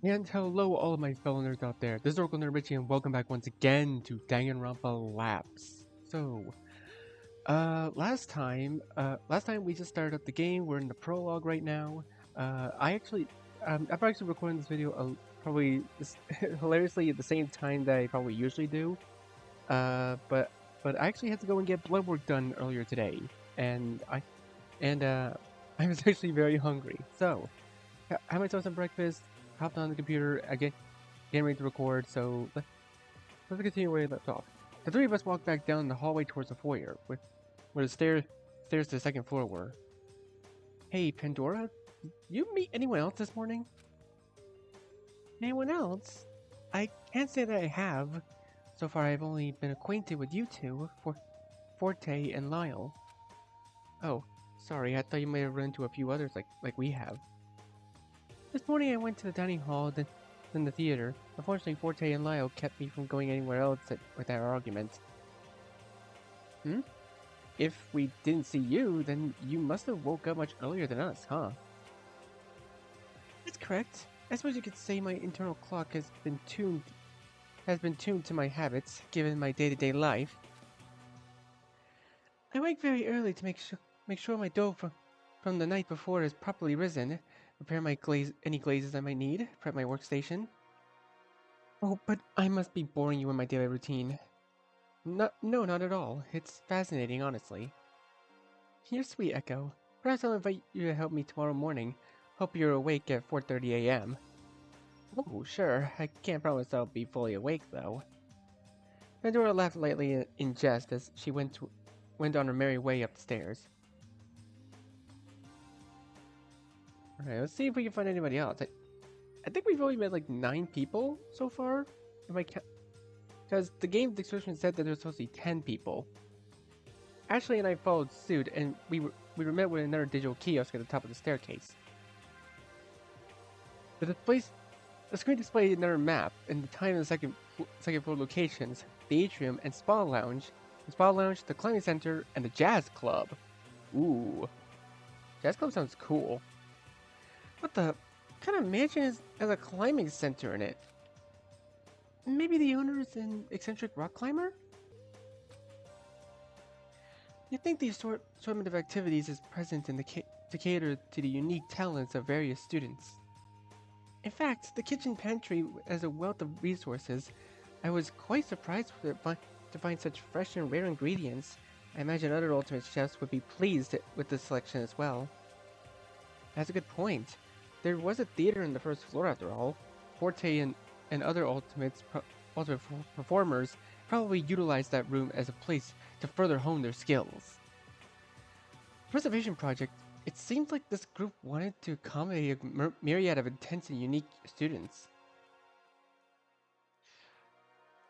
And hello all of my fellow nerds out there, this is Oracle Nerd Richie and welcome back once again to Danganronpa Lapse. Last time we just started up the game, we're in the prologue right now. I'm actually recording this video hilariously at the same time that I probably usually do. But I actually had to go and get blood work done earlier today, and I was actually very hungry. So, had myself some breakfast, hopped on the computer again getting ready to record, so let's continue where we left off. The three of us walked back down the hallway towards the foyer, where the stairs to the second floor were. Hey, Pandora, you meet anyone else this morning? Anyone else? I can't say that I have. So far, I've only been acquainted with you two, Forte and Lyle. Oh, sorry, I thought you might have run into a few others like we have. This morning I went to the dining hall, then the theater. Unfortunately, Forte and Lyle kept me from going anywhere else with our argument. If we didn't see you, then you must have woke up much earlier than us, huh? That's correct. I suppose you could say my internal clock has been tuned to my habits, given my day-to-day life. I wake very early to make sure my dough from the night before is properly risen, prepare any glazes I might need, prep my workstation. Oh, but I must be boring you in my daily routine. No, not at all. It's fascinating, honestly. You're sweet, Echo. Perhaps I'll invite you to help me tomorrow morning. Hope you're awake at 4:30 a.m. Oh, sure. I can't promise I'll be fully awake, though. Pandora laughed lightly in jest as she went on her merry way up the stairs. Alright, let's see if we can find anybody else. I think we've only met like 9 people so far. Because the game description said that there's supposed to be 10 people. Ashley and I followed suit, and we were met with another digital kiosk at the top of the staircase. The screen displayed another map and the time and the second floor locations, the atrium and spa lounge, the climbing center, and the jazz club. Ooh, jazz club sounds cool. What the kind of mansion has a climbing center in it? Maybe the owner is an eccentric rock climber? You think the assortment of activities is present to cater to the unique talents of various students. In fact, the kitchen pantry has a wealth of resources. I was quite surprised to find such fresh and rare ingredients. I imagine other ultimate chefs would be pleased with this selection as well. That's a good point. There was a theater on the first floor after all. Forte and other ultimate performers probably utilized that room as a place to further hone their skills. Preservation project. It seems like this group wanted to accommodate a myriad of intense and unique students.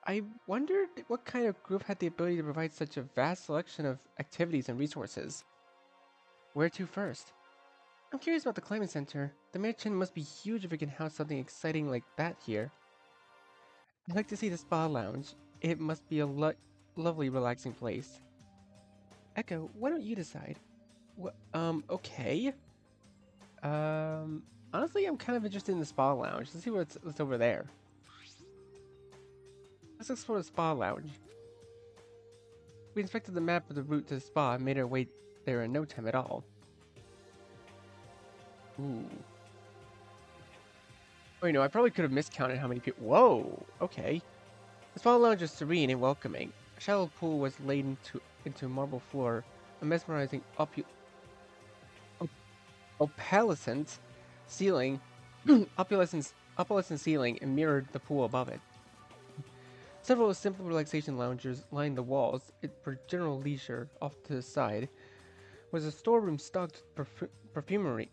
I wondered what kind of group had the ability to provide such a vast selection of activities and resources. Where to first? I'm curious about the climbing center. The mansion must be huge if it can house something exciting like that here. I'd like to see the spa lounge. It must be a lovely, relaxing place. Echo, why don't you decide? Okay. Honestly, I'm kind of interested in the spa lounge. Let's see what's over there. Let's explore the spa lounge. We inspected the map of the route to the spa and made our way there in no time at all. Ooh. Oh, I probably could have miscounted how many people. Whoa, okay. The spa lounge is serene and welcoming. A shallow pool was laid into marble floor. A mesmerizing opalescent ceiling, opalescent ceiling, and mirrored the pool above it. Several simple relaxation loungers lined the walls. For general leisure, off to the side was a storeroom stocked perfumy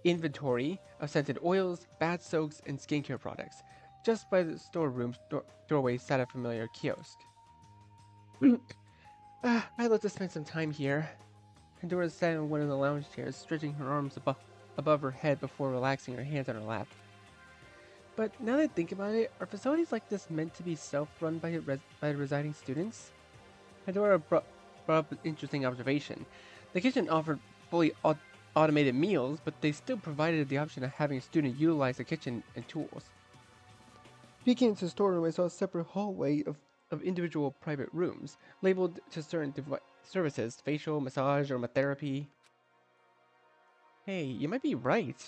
inventory of scented oils, bath soaks, and skincare products. Just by the storeroom's doorway sat a familiar kiosk. I'd love to spend some time here. Pandora sat in one of the lounge chairs, stretching her arms above her head before relaxing her hands on her lap. But now that I think about it, are facilities like this meant to be self-run by residing students? Pandora brought up an interesting observation. The kitchen offered fully automated meals, but they still provided the option of having a student utilize the kitchen and tools. Peeking into the storeroom, I saw a separate hallway of individual private rooms, labeled to certain services, facial, massage, aromatherapy. Hey, you might be right.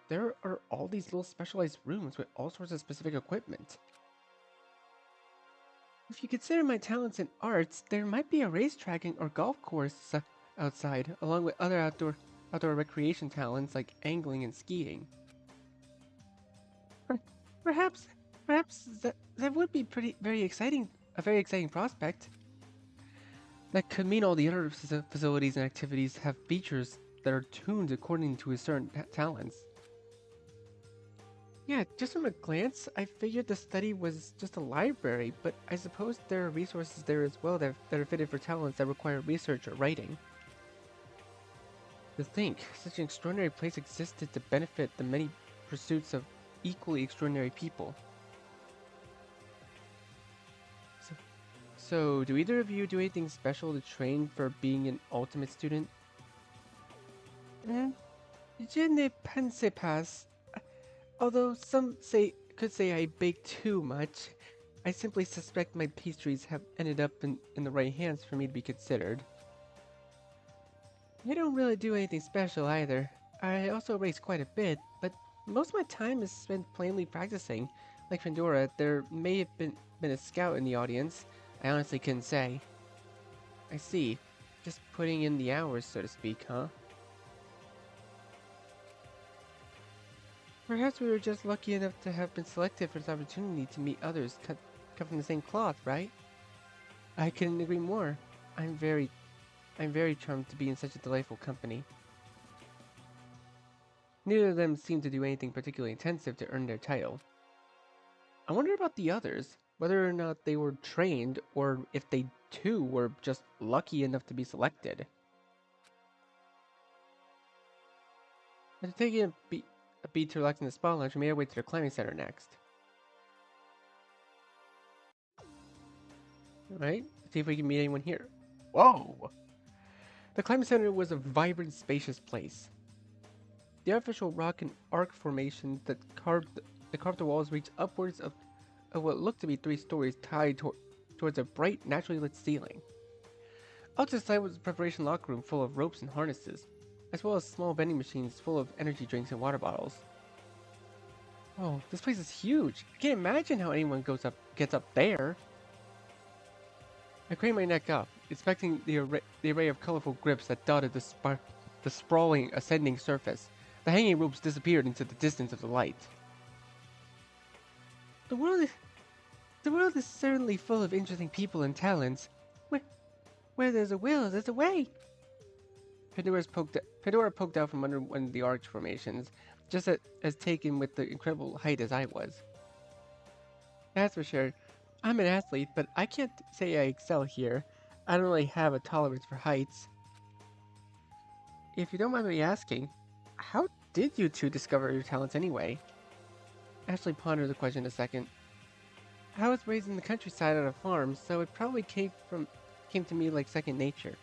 There are all these little specialized rooms with all sorts of specific equipment. If you consider my talents in arts, there might be a racetrack or golf course outside, along with other outdoor recreation talents like angling and skiing. Per- Perhaps, perhaps that would be a very exciting prospect. That could mean all the other facilities and activities have features that are tuned according to his certain talents. Yeah, just from a glance, I figured the study was just a library, but I suppose there are resources there as well that are fitted for talents that require research or writing. To think, such an extraordinary place existed to benefit the many pursuits of equally extraordinary people. So, so, do either of you do anything special to train for being an ultimate student? Eh, je ne pense pas. Although some could say I bake too much, I simply suspect my pastries have ended up in the right hands for me to be considered. I don't really do anything special either. I also race quite a bit, but most of my time is spent plainly practicing. Like Pandora, there may have been a scout in the audience. I honestly couldn't say. I see. Just putting in the hours, so to speak, huh? Perhaps we were just lucky enough to have been selected for this opportunity to meet others cut from the same cloth, right? I couldn't agree more. I'm very, I'm very charmed to be in such a delightful company. Neither of them seemed to do anything particularly intensive to earn their title. I wonder about the others, whether or not they were trained or if they too were just lucky enough to be selected. After taking a beat to relax in the spa lounge, we made our way to the climbing center next. Alright, let's see if we can meet anyone here. Whoa! The climbing center was a vibrant, spacious place. The artificial rock and arc formations that carved the walls reached upwards of what looked to be 3 stories tied towards a bright, naturally lit ceiling. Out to the side was a preparation locker room full of ropes and harnesses, as well as small vending machines full of energy drinks and water bottles. Oh, this place is huge! I can't imagine how anyone gets up there! I craned my neck up, inspecting the array of colorful grips that dotted the sprawling, ascending surface. The hanging ropes disappeared into the distance of the light. The world is, the world is certainly full of interesting people and talents. Where there's a will, there's a way. Pandora poked out from under one of the arch formations, just as taken with the incredible height as I was. That's for sure. I'm an athlete, but I can't say I excel here. I don't really have a tolerance for heights. If you don't mind me asking, how did you two discover your talents anyway? Ashley pondered the question a second. I was raised in the countryside on a farm, so it probably came to me like second nature.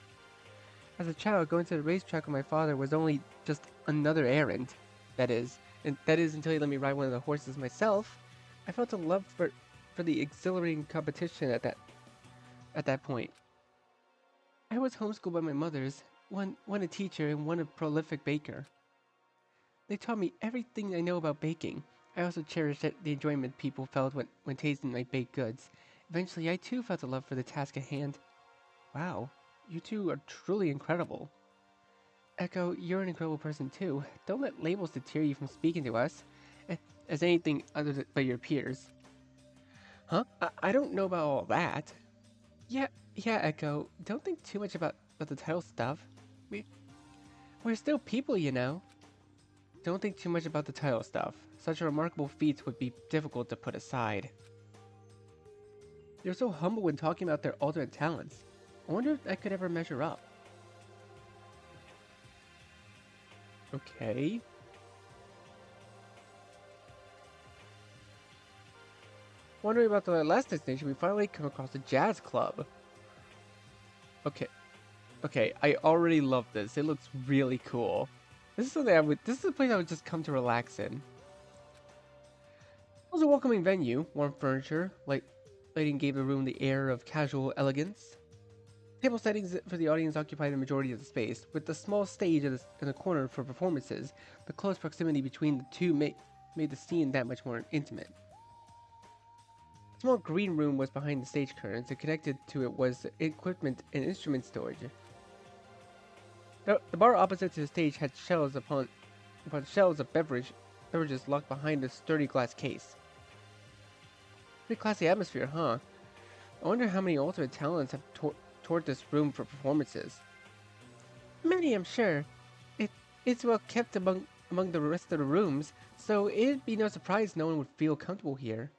As a child, going to the racetrack with my father was only just another errand. That is until he let me ride one of the horses myself. I felt a love for the exhilarating competition at that point. I was homeschooled by my mothers, one a teacher and one a prolific baker. They taught me everything I know about baking. I also cherished the enjoyment people felt when tasting my baked goods. Eventually, I too felt a love for the task at hand. Wow, you two are truly incredible. Echo, you're an incredible person too. Don't let labels deter you from speaking to us as anything other but your peers. Huh? I don't know about all that. Yeah, Echo. Don't think too much about the title stuff. We, we're still people, you know. Don't think too much about the title stuff. Such remarkable feats would be difficult to put aside. They're so humble when talking about their alternate talents. I wonder if I could ever measure up. Okay. Wondering about the last destination, we finally come across a jazz club. Okay, I already love this. It looks really cool. This is something I would. This is a place I would just come to relax in. It was a welcoming venue, warm furniture, lighting gave the room the air of casual elegance. Table settings for the audience occupied the majority of the space, with the small stage in the corner for performances. The close proximity between the two made the scene that much more intimate. A small green room was behind the stage curtains, and connected to it was equipment and instrument storage. The bar opposite to the stage had shelves upon shelves of beverages locked behind a sturdy glass case. Pretty classy atmosphere, huh? I wonder how many ultimate talents have toured this room for performances. Many, I'm sure. It it's well kept among the rest of the rooms, so it'd be no surprise no one would feel comfortable here.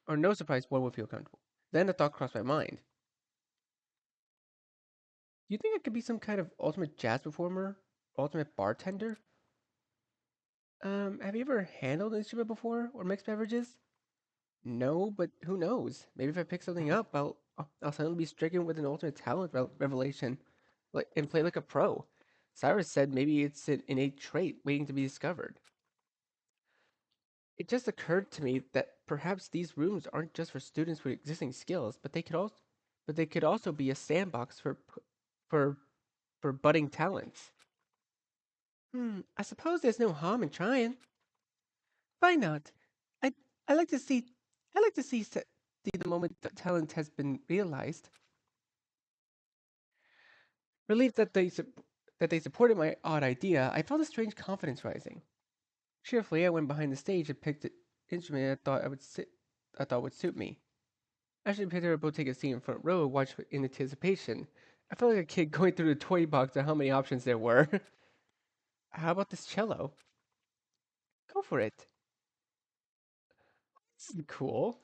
Or no surprise one would feel comfortable. Then a thought crossed my mind. Do you think I could be some kind of ultimate jazz performer? Ultimate bartender? Have you ever handled an instrument before or mixed beverages? No, but who knows? Maybe if I pick something up, I'll suddenly be stricken with an ultimate talent revelation, and play like a pro. Cyrus said maybe it's an innate trait waiting to be discovered. It just occurred to me that perhaps these rooms aren't just for students with existing skills, but they could also be a sandbox for for budding talents. I suppose there's no harm in trying. Why not? I I like to see I like to see the moment that talent has been realized. Relieved that they supported my odd idea, I felt a strange confidence rising. Cheerfully, I went behind the stage and picked an instrument I thought would suit me. Ashley picked her up, take a seat in front row, and watched in anticipation. I felt like a kid going through the toy box of how many options there were. How about this cello? Go for it. This is cool.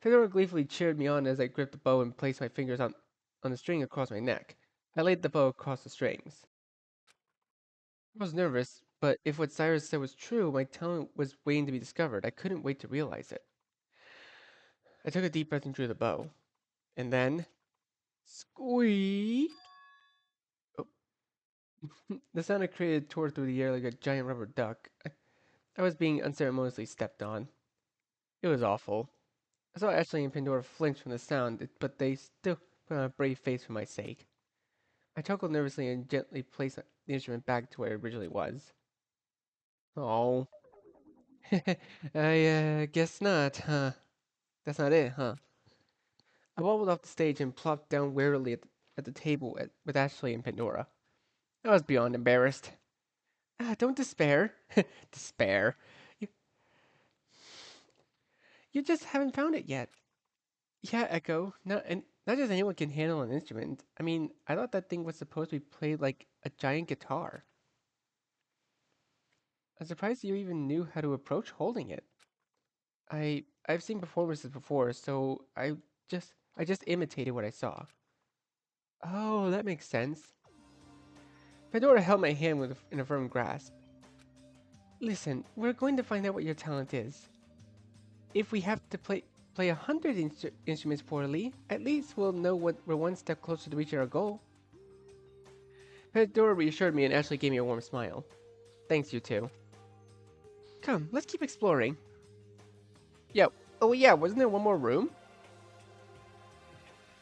Fedora gleefully cheered me on as I gripped the bow and placed my fingers on the string across my neck. I laid the bow across the strings. I was nervous, but if what Cyrus said was true, my talent was waiting to be discovered. I couldn't wait to realize it. I took a deep breath and drew the bow. And then, squeak! Oh, the sound it created tore through the air like a giant rubber duck. I was being unceremoniously stepped on. It was awful. I saw Ashley and Pandora flinch from the sound, but they still put on a brave face for my sake. I chuckled nervously and gently placed the instrument back to where it originally was. Oh. I guess not, huh? That's not it, huh? I wobbled off the stage and plopped down wearily at the table with Ashley and Pandora. I was beyond embarrassed. Ah, don't despair. Despair. You, you just haven't found it yet. Yeah, Echo. Not just anyone can handle an instrument. I mean, I thought that thing was supposed to be played like a giant guitar. I'm surprised you even knew how to approach holding it. I've seen performances before, so I just imitated what I saw. Oh, that makes sense. Pandora held my hand in a firm grasp. Listen, we're going to find out what your talent is. If we have to play 100 instruments poorly, at least we'll know what we're one step closer to reaching our goal. Pandora reassured me and Ashley gave me a warm smile. Thanks, you two. Come, let's keep exploring. Yeah. Oh yeah, wasn't there one more room?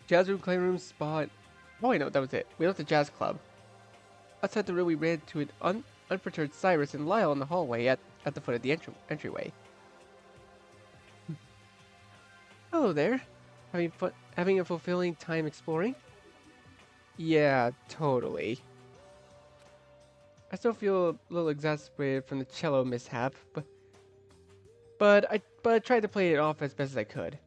Jazz room, clay room, spot. Oh, I know, that was it. We left the jazz club. Outside the room, we ran to an unperturbed Cyrus and Lyle in the hallway at the foot of the entryway. Hello there. Having a fulfilling time exploring? Yeah, totally. I still feel a little exasperated from the cello mishap, but I tried to play it off as best as I could.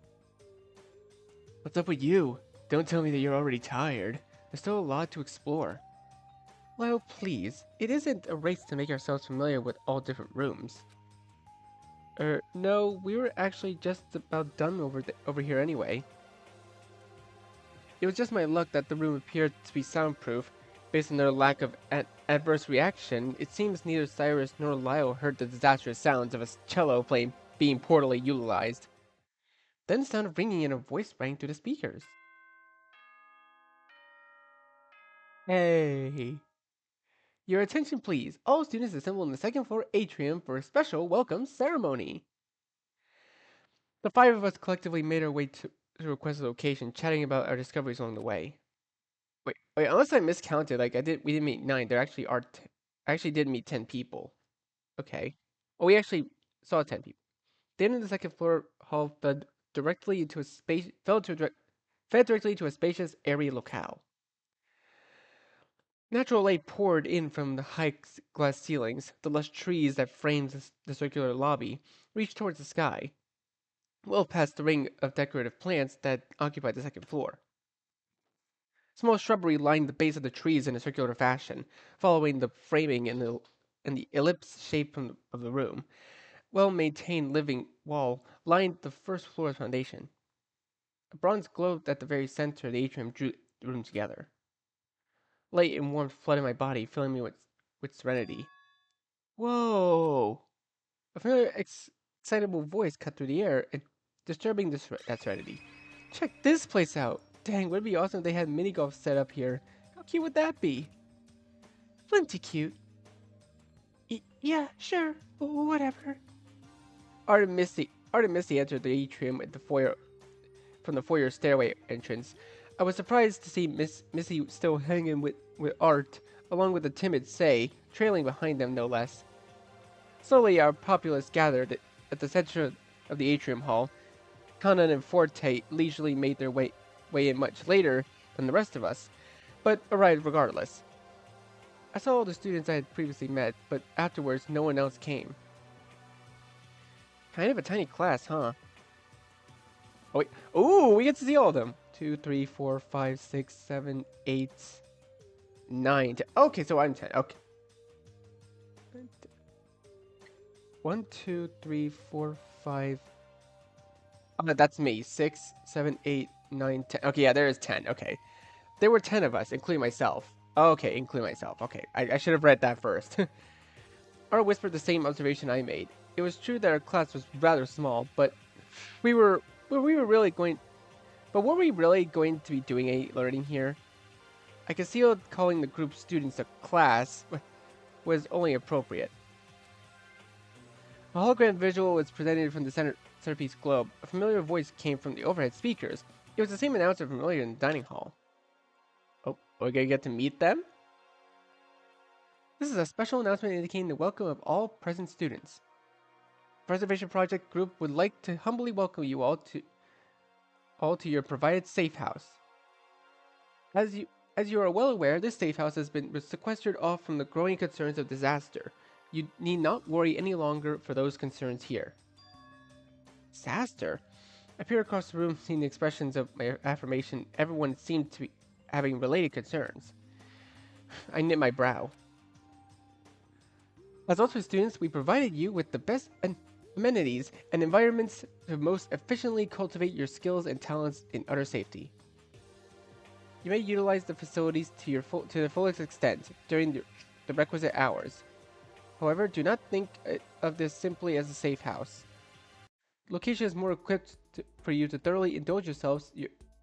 What's up with you? Don't tell me that you're already tired. There's still a lot to explore. Lyle, please. It isn't a race to make ourselves familiar with all different rooms. No, we were actually just about done over here anyway. It was just my luck that the room appeared to be soundproof. Based on their lack of adverse reaction, it seems neither Cyrus nor Lyle heard the disastrous sounds of a cello playing being poorly utilized. Then the sound of ringing and a voice rang through the speakers. Hey. Your attention, please. All students assemble in the second floor atrium for a special welcome ceremony. The five of us collectively made our way to the requested location, chatting about our discoveries along the way. Wait, unless I miscounted, like we didn't meet nine. There actually I actually did meet 10 people. Okay. Oh, we actually saw 10 people. The end of the second floor hall directly into a space, fed directly to a spacious, airy locale. Natural light poured in from the high glass ceilings. The lush trees that framed the circular lobby reached towards the sky, well past the ring of decorative plants that occupied the second floor. Small shrubbery lined the base of the trees in a circular fashion, following the framing in the ellipse shape of the room. Well-maintained living wall lined the first floor's foundation. A bronze globe at the very center of the atrium drew the room together. Light and warmth flooded my body, filling me with serenity. Whoa! A familiar, excitable voice cut through the air, and disturbing that serenity. Check this place out! Dang, would it be awesome if they had mini golf set up here? How cute would that be? Plenty cute. Yeah, sure, whatever. Art and Misty entered the atrium at the foyer from the foyer stairway entrance. I was surprised to see Missy still hanging with Art, along with the timid Say, trailing behind them no less. Slowly, our populace gathered at the center of the atrium hall. Kanan and Forte leisurely made their way in much later than the rest of us, but arrived regardless. I saw all the students I had previously met, but afterwards no one else came. Kind of a tiny class, huh? Oh wait. Ooh, we get to see all of them. 2, 3, 4, 5, 6, 7, 8, 9. 10. Okay, so I'm 10. Okay. 1, 2, 3, 4, 5. Oh, that's me. 6, 7, 8, 9, 10. Okay, yeah, there is 10. Okay. There were 10 of us, including myself. Okay, including myself. Okay, I should have read that first. Art whispered the same observation I made. It was true that our class was rather small, but we were we were really going but were we really going to be doing any learning here? I concealed calling the group students a class was only appropriate. A hologram visual was presented from the centerpiece globe. A familiar voice came from the overhead speakers. It was the same announcer from earlier in the dining hall. Oh, are we gonna get to meet them? This is a special announcement indicating the welcome of all present students. The Preservation Project Group would like to humbly welcome you all to your provided safe house. As you are well aware, this safe house has been sequestered off from the growing concerns of disaster. You need not worry any longer for those concerns here. Disaster? I peered across the room, seeing the expressions of my affirmation. Everyone seemed to be having related concerns. I knit my brow. As Ultra students, we provided you with the best amenities and environments to most efficiently cultivate your skills and talents in utter safety. You may utilize the facilities to the fullest extent during the requisite hours. However, do not think of this simply as a safe house. The location is more equipped for you to thoroughly indulge yourselves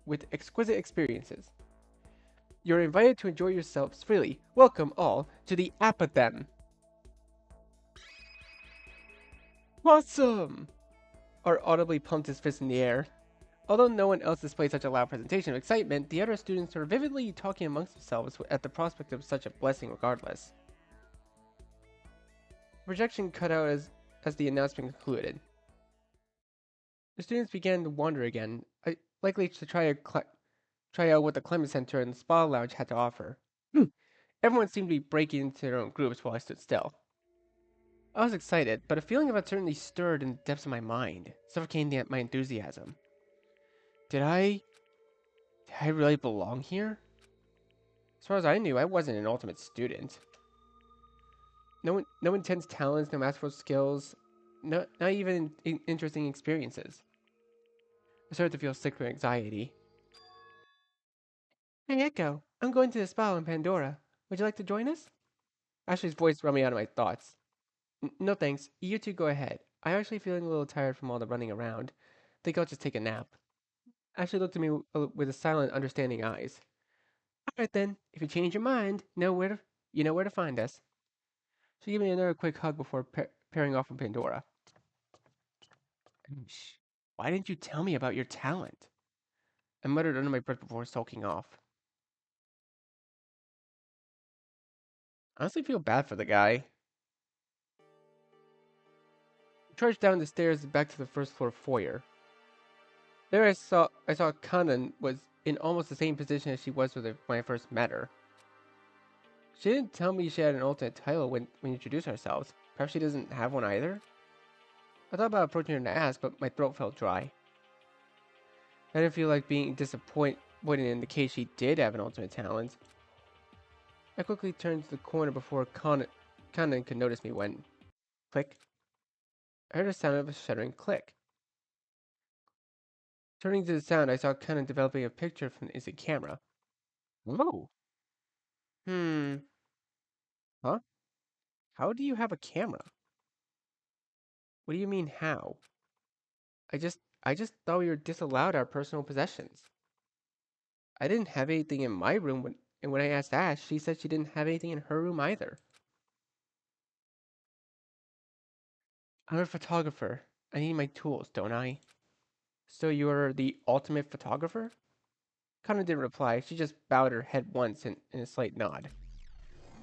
with exquisite experiences. You're invited to enjoy yourselves freely. Welcome all to the Apathem. Awesome! Art audibly pumped his fist in the air. Although no one else displayed such a loud presentation of excitement, the other students were vividly talking amongst themselves at the prospect of such a blessing regardless. The projection cut out as the announcement concluded. The students began to wander again, likely to try out what the climate center and the spa lounge had to offer. Everyone seemed to be breaking into their own groups while I stood still. I was excited, but a feeling of uncertainty stirred in the depths of my mind, suffocating my enthusiasm. Did I really belong here? As far as I knew, I wasn't an ultimate student. No intense talents, no masterful skills, not even interesting experiences. I started to feel sick with anxiety. Hey Echo, I'm going to the spa in Pandora. Would you like to join us? Ashley's voice brought me out of my thoughts. No thanks, you two go ahead. I'm actually feeling a little tired from all the running around. Think I'll just take a nap. Ashley looked at me with a silent, understanding eyes. Alright then, if you change your mind, know where to You know where to find us. She gave me another quick hug before pairing off from Pandora. Shh. Why didn't you tell me about your talent? I muttered under my breath before sulking off. I honestly feel bad for the guy. I trudged down the stairs and back to the first floor foyer. There I saw Kanan was in almost the same position as she was when I first met her. She didn't tell me she had an alternate title when we introduced ourselves. Perhaps she doesn't have one either? I thought about approaching her and ask, but my throat felt dry. I didn't feel like being disappointed in the case she did have an ultimate talent. I quickly turned to the corner before Kanan could notice me when... Click. I heard the sound of a shuddering click. Turning to the sound, I saw Kanan developing a picture from the instant camera. Whoa. Hmm. Huh? How do you have a camera? What do you mean, how? I just thought we were disallowed our personal possessions. I didn't have anything in my room and when I asked Ash, she said she didn't have anything in her room either. I'm a photographer. I need my tools, don't I? So you're the ultimate photographer? Kana didn't reply. She just bowed her head once in a slight nod.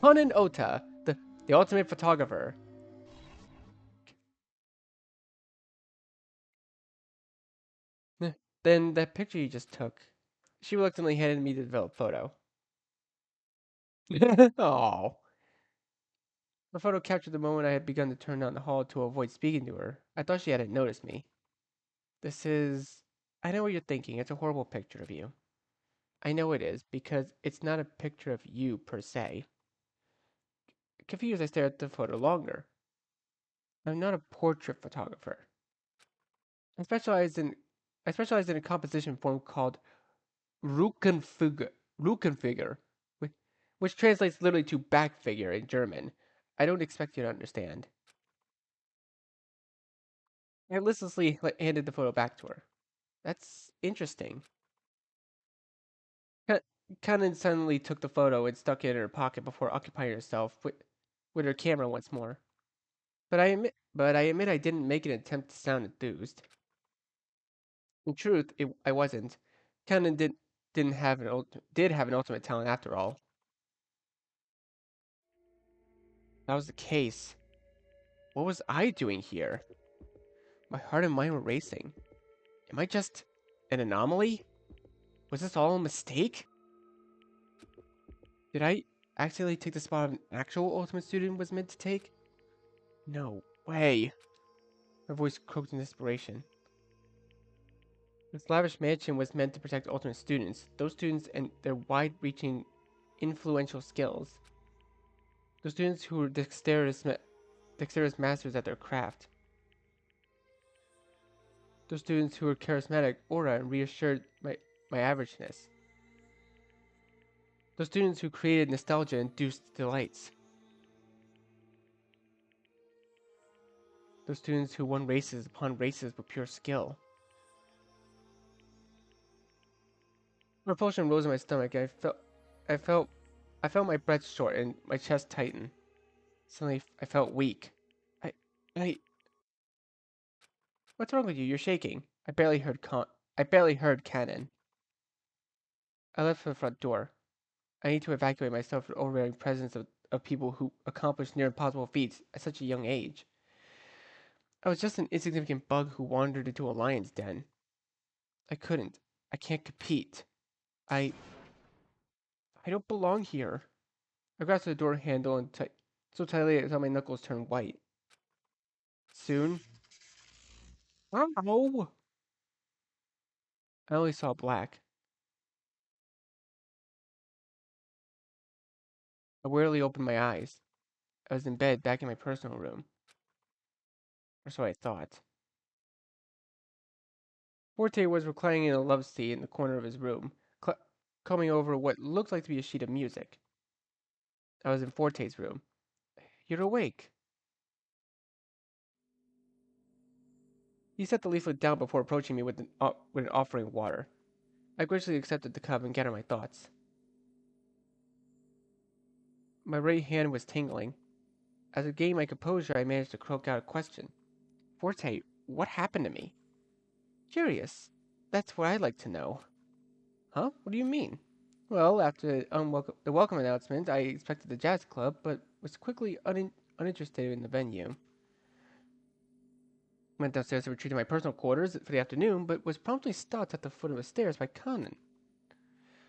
Hanan Ota, the ultimate photographer. Eh, Then that picture you just took. She reluctantly handed me the developed photo. Oh. The photo captured the moment I had begun to turn down the hall to avoid speaking to her. I thought she hadn't noticed me. This is... I know what you're thinking. It's a horrible picture of you. I know it is, because it's not a picture of you, per se. Confused, I stared at the photo longer. I'm not a portrait photographer. I specialize in... I specialize in a composition form called Rückenfigure, Rückenfigure, which translates literally to back figure in German. I don't expect you to understand. I listlessly handed the photo back to her. That's interesting. Ka- Kanan suddenly took the photo and stuck it in her pocket before occupying herself with her camera once more. But I admit I didn't make an attempt to sound enthused. In truth, I wasn't. Kanan did have an ultimate talent after all. That was the case. What was I doing here? My heart and mind were racing. Am I just an anomaly? Was this all a mistake? Did I accidentally take the spot of an actual ultimate student was meant to take? No way. Her voice croaked in desperation. This lavish mansion was meant to protect ultimate students, those students and their wide-reaching, influential skills. Those students who were dexterous masters at their craft. Those students who were charismatic, aura, and reassured my averageness. Those students who created nostalgia-induced delights. Those students who won races upon races with pure skill. Repulsion rose in my stomach. I felt, I felt my breath short and my chest tighten. Suddenly, I felt weak. I, I, what's wrong with you? You're shaking. I barely heard Cannon. I left for the front door. I need to evacuate myself from the overbearing presence of people who accomplish near impossible feats at such a young age. I was just an insignificant bug who wandered into a lion's den. I couldn't. I can't compete. I, I don't belong here. I grasped the door handle and so tightly I saw my knuckles turn white. Soon, ow! I only saw black. I wearily opened my eyes. I was in bed back in my personal room. Or so I thought. Forte was reclining in a love seat in the corner of his room, combing over what looked like to be a sheet of music. I was in Forte's room. You're awake. He set the leaflet down before approaching me with an offering of water. I graciously accepted the cup and gathered my thoughts. My right hand was tingling. As I gained my composure, I managed to croak out a question. Forte, what happened to me? Curious. That's what I'd like to know. Huh? What do you mean? Well, after the welcome announcement, I expected the jazz club, but was quickly uninterested in the venue. Went downstairs to retreat to my personal quarters for the afternoon, but was promptly stopped at the foot of the stairs by Kanan.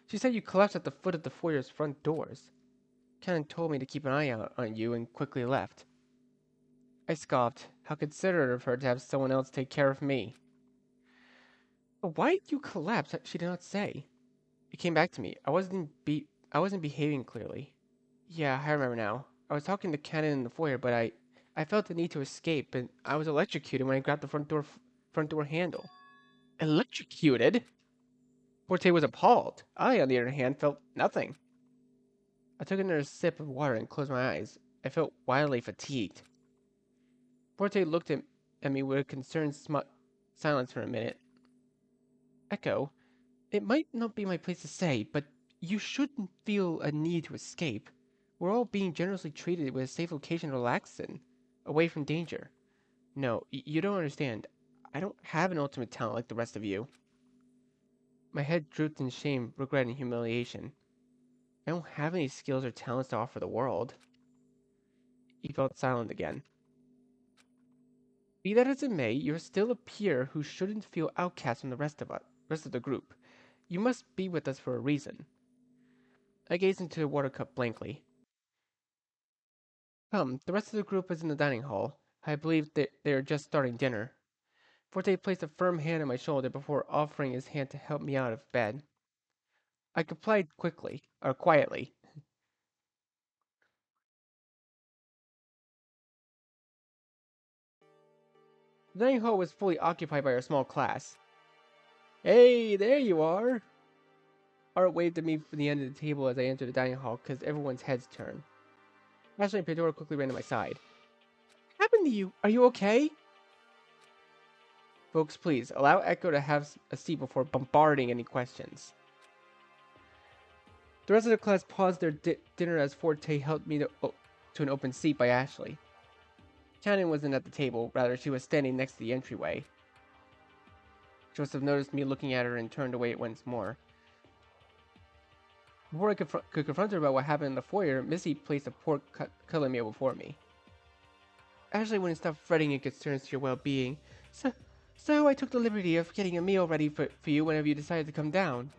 She said you collapsed at the foot of the foyer's front doors. Kanan told me to keep an eye out on you and quickly left. I scoffed. How considerate of her to have someone else take care of me. But why did you collapse? She did not say. It came back to me. I wasn't behaving clearly. Yeah, I remember now. I was talking to Kanan in the foyer, but I felt the need to escape, and I was electrocuted when I grabbed the front door handle. Electrocuted? Forte was appalled. I, on the other hand, felt nothing. I took another sip of water and closed my eyes. I felt wildly fatigued. Forte looked at me with a concerned silence for a minute. Echo, it might not be my place to say, but you shouldn't feel a need to escape. We're all being generously treated with a safe location to relax in, away from danger. No, you don't understand. I don't have an ultimate talent like the rest of you. My head drooped in shame, regret, and humiliation. I don't have any skills or talents to offer the world. He felt silent again. Be that as it may, you're still a peer who shouldn't feel outcast from the rest of the group. You must be with us for a reason. I gazed into the water cup blankly. Come, the rest of the group is in the dining hall. I believe that they are just starting dinner. Forte placed a firm hand on my shoulder before offering his hand to help me out of bed. I complied quietly. The dining hall was fully occupied by our small class. Hey, there you are! Art waved at me from the end of the table as I entered the dining hall because everyone's heads turned. Ashley and Pandora quickly ran to my side. What happened to you? Are you okay? Folks, please, allow Echo to have a seat before bombarding any questions. The rest of the class paused their dinner as Forte helped me to an open seat by Ashley. Shannon wasn't at the table, rather she was standing next to the entryway. She must have noticed me looking at her and turned away once more. Before I could confront her about what happened in the foyer, Missy placed a pork cutlet meal before me. Ashley wouldn't stop fretting in concerns to your well-being, so I took the liberty of getting a meal ready for you whenever you decided to come down.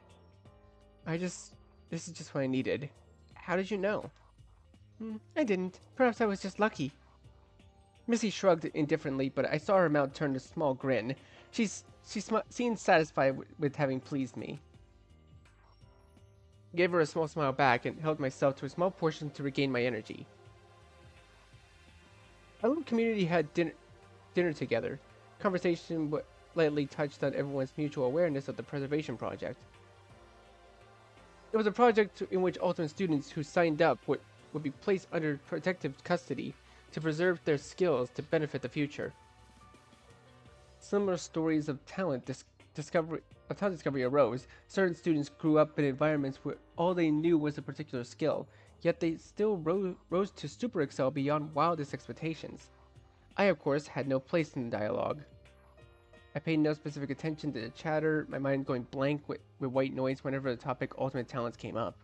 This is just what I needed. How did you know? I didn't. Perhaps I was just lucky. Missy shrugged indifferently, but I saw her mouth turn a small grin. She seemed satisfied with having pleased me. I gave her a small smile back and helped myself to a small portion to regain my energy. Our little community had dinner together. Conversation lightly touched on everyone's mutual awareness of the preservation project. It was a project in which ultimate students who signed up would be placed under protective custody to preserve their skills to benefit the future. Similar stories of talent discovery arose. Certain students grew up in environments where all they knew was a particular skill, yet they still rose to super excel beyond wildest expectations. I, of course, had no place in the dialogue. I paid no specific attention to the chatter, my mind going blank with white noise whenever the topic ultimate talents came up.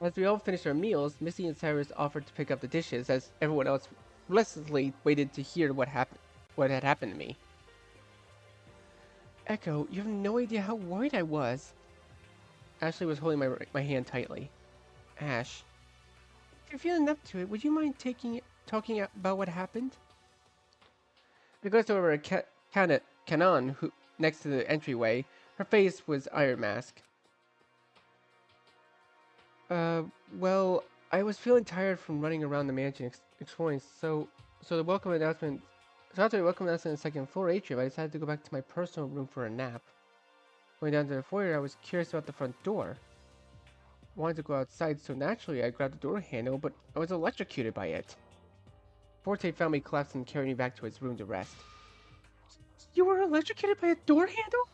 As we all finished our meals, Missy and Cyrus offered to pick up the dishes as everyone else restlessly waited to hear what had happened to me. Echo, you have no idea how worried I was. Ashley was holding my hand tightly. Ash, if you're feeling up to it, would you mind talking about what happened? I glanced over at Kanan, who next to the entryway. Her face was iron mask. Well, I was feeling tired from running around the mansion exploring, so after the welcome announcement on the second floor atrium, I decided to go back to my personal room for a nap. Going down to the foyer, I was curious about the front door. I wanted to go outside, so naturally I grabbed the door handle, but I was electrocuted by it. Forte found me collapsed and carried me back to his room to rest. You were electrocuted by a door handle?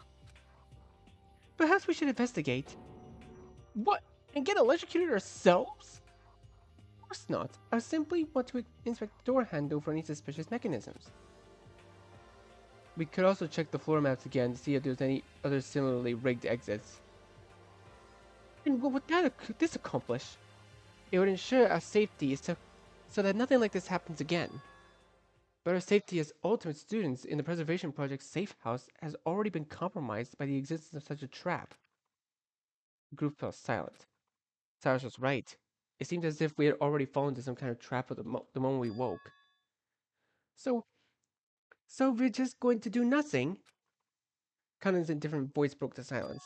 Perhaps we should investigate. What? And get electrocuted ourselves? Of course not. I simply want to inspect the door handle for any suspicious mechanisms. We could also check the floor maps again to see if there's any other similarly rigged exits. And what would this accomplish? It would ensure our safety so that nothing like this happens again. But our safety as ultimate students in the Preservation Project's safe house has already been compromised by the existence of such a trap. The group fell silent. Cyrus was right. It seemed as if we had already fallen into some kind of trap at the moment we woke. So, so we're just going to do nothing? Cannon's indifferent voice broke the silence.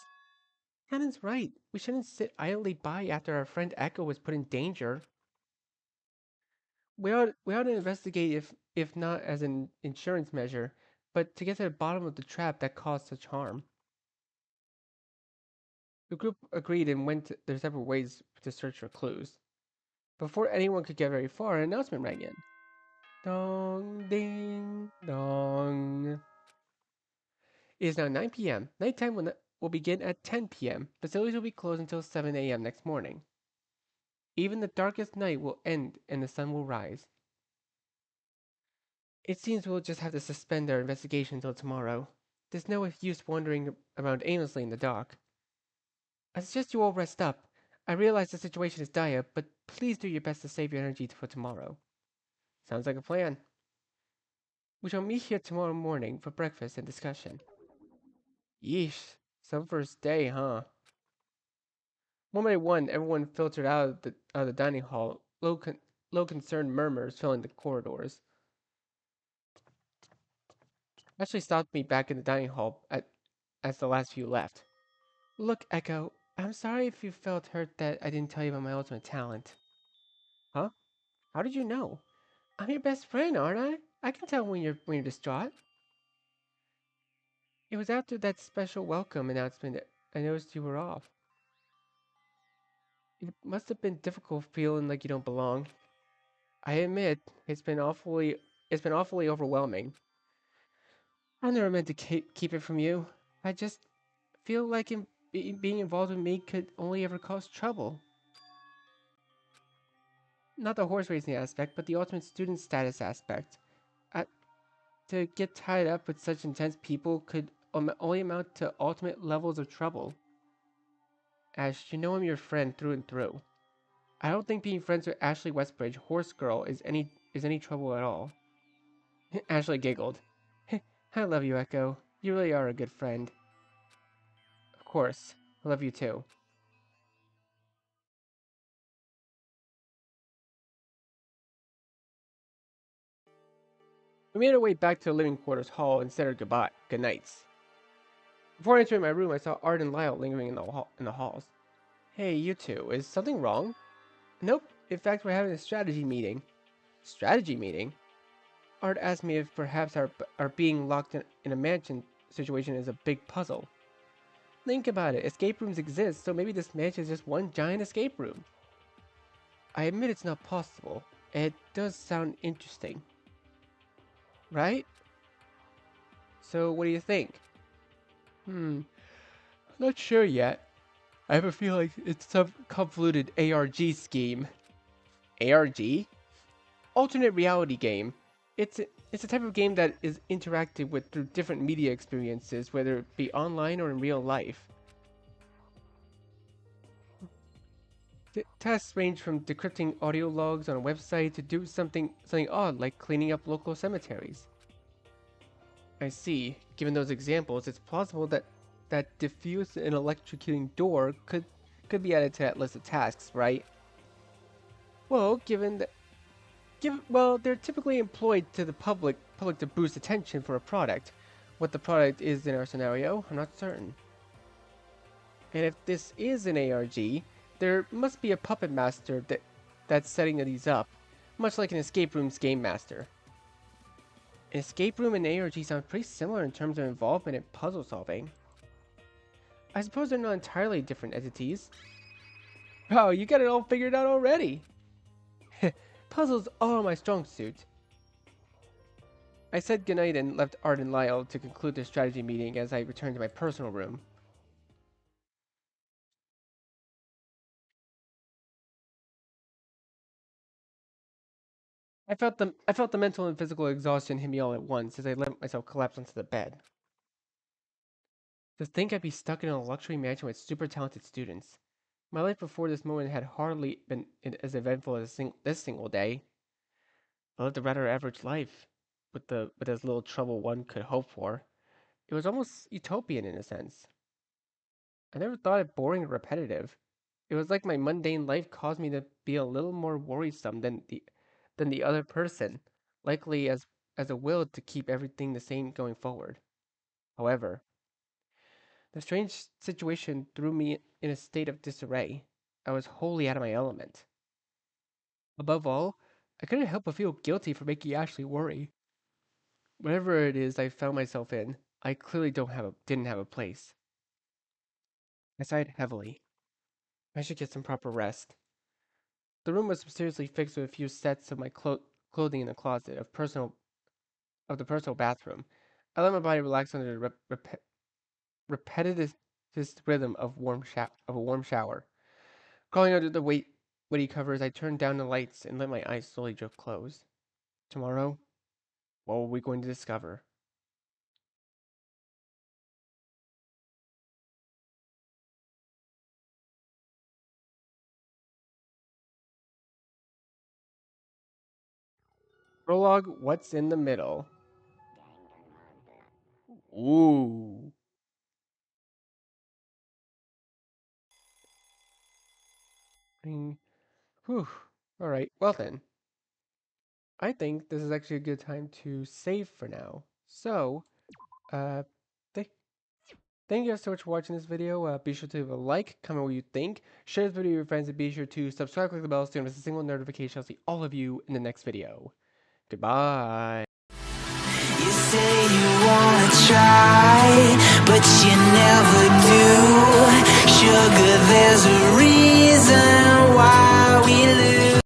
Cannon's right. We shouldn't sit idly by after our friend Echo was put in danger. We ought to investigate if not as an insurance measure, but to get to the bottom of the trap that caused such harm. The group agreed and went their separate ways to search for clues. Before anyone could get very far, an announcement rang in. Dong ding dong. It is now 9 p.m. Nighttime will begin at 10 p.m. Facilities will be closed until 7 a.m. next morning. Even the darkest night will end and the sun will rise. It seems we'll just have to suspend our investigation until tomorrow. There's no use wandering around aimlessly in the dark. I suggest you all rest up. I realize the situation is dire, but please do your best to save your energy for tomorrow. Sounds like a plan. We shall meet here tomorrow morning for breakfast and discussion. Yeesh, some first day, huh? One by one, everyone filtered out of the dining hall. Low concerned murmurs filling the corridors. Ashley stopped me back in the dining hall as the last few left. Look, Echo, I'm sorry if you felt hurt that I didn't tell you about my ultimate talent. Huh? How did you know? I'm your best friend, aren't I? I can tell when you're distraught. It was after that special welcome announcement that I noticed you were off. It must have been difficult feeling like you don't belong. I admit it's been awfully overwhelming. I never meant to keep it from you. I just feel like being involved with me could only ever cause trouble. Not the horse racing aspect, but the ultimate student status aspect. I, to get tied up with such intense people could only amount to ultimate levels of trouble. Ash, you know I'm your friend through and through. I don't think being friends with Ashley Westbridge, Horse Girl, is any trouble at all. Ashley giggled. I love you, Echo. You really are a good friend. Of course. I love you too. We made our way back to the living quarters hall and said our good nights. Before entering my room, I saw Art and Lyle lingering in the halls. Hey, you two, is something wrong? Nope. In fact, we're having a strategy meeting. Strategy meeting? Art asked me if perhaps our being locked in a mansion situation is a big puzzle. Think about it. Escape rooms exist, so maybe this mansion is just one giant escape room. I admit it's not possible. It does sound interesting. Right? So, what do you think? Not sure yet. I have a feeling it's some convoluted ARG scheme. ARG? Alternate reality game. It's a type of game that is interacted with through different media experiences, whether it be online or in real life. Tasks range from decrypting audio logs on a website to do something odd like cleaning up local cemeteries. I see. Given those examples, it's plausible that diffuse and electrocuting door could be added to that list of tasks, right? Well, they're typically employed to the public to boost attention for a product. What the product is in our scenario, I'm not certain. And if this is an ARG, there must be a puppet master that's setting these up, much like an escape room's game master. An escape room and ARG sound pretty similar in terms of involvement in puzzle solving. I suppose they're not entirely different entities. Wow, you got it all figured out already! Puzzles are my strong suit. I said goodnight and left Art and Lyle to conclude their strategy meeting as I returned to my personal room. I felt the mental and physical exhaustion hit me all at once as I let myself collapse onto the bed. To think I'd be stuck in a luxury mansion with super talented students. My life before this moment had hardly been as eventful as this single day. I lived a rather average life, with as little trouble one could hope for. It was almost utopian in a sense. I never thought it boring or repetitive. It was like my mundane life caused me to be a little more worrisome than the other person, likely as a will to keep everything the same going forward. However, the strange situation threw me in a state of disarray. I was wholly out of my element. Above all, I couldn't help but feel guilty for making Ashley worry. Whatever it is I found myself in, I clearly didn't have a place. I sighed heavily. I should get some proper rest. The room was mysteriously fixed with a few sets of my clothing in the closet of the personal bathroom. I let my body relax under the repetitive rhythm of of a warm shower. Crawling under the weighty covers, I turned down the lights and let my eyes slowly drift closed. Tomorrow, what were we going to discover? Prologue, what's in the middle? Ooh. I whew. All right. Well then, I think this is actually a good time to save for now. So, uh, th thank you guys so much for watching this video. Be sure to leave a like, comment what you think, share this video with your friends, and be sure to subscribe, click the bell so you don't miss a single notification. I'll see all of you in the next video. Goodbye. You say you wanna try, but you never do. Sugar, there's a reason